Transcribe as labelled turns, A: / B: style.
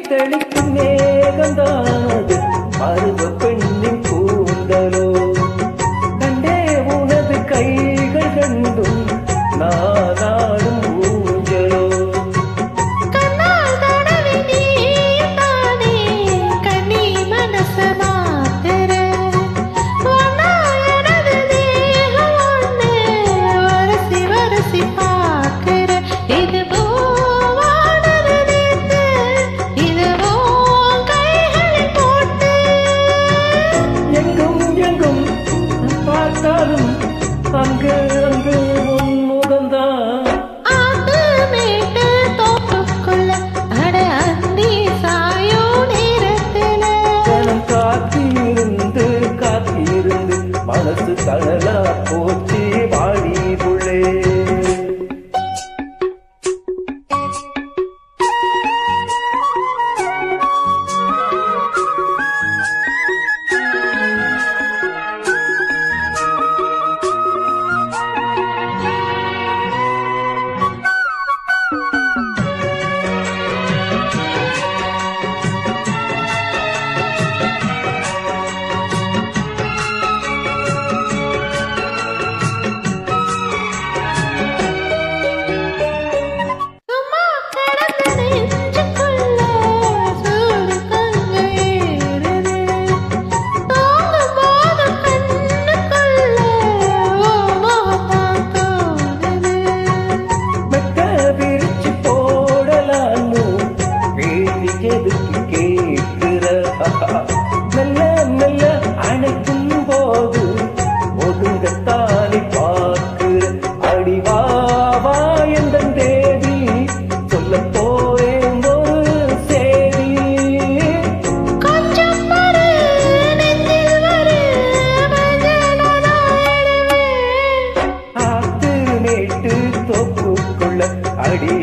A: தெளிக்கும் மேகந்தானது பருவ பெண்ணின் கூந்தலோ கண்டே உனது கைகள் கண்டும் நாடும் ஊஞ்சலோ அங்கு அங்கு உன் முகந்தான்
B: ஆத்து மேட்டு தோப்புக்குள்ள அட அந்தி சாயோ நேரத்துல
A: கணம் காத்திருந்து காத்திருந்து மனசு தளலா போச்சு வாடி புள்ளே மெல்ல மெல்ல அணைக்கும் போது ஒதுங்கத்தானே பார்க்கிற அடிவாவா என்ற தேவி சொல்ல போறேன் ஒரு சேதி ஆத்து மேட்டு தோப்புக்குள்ள அடி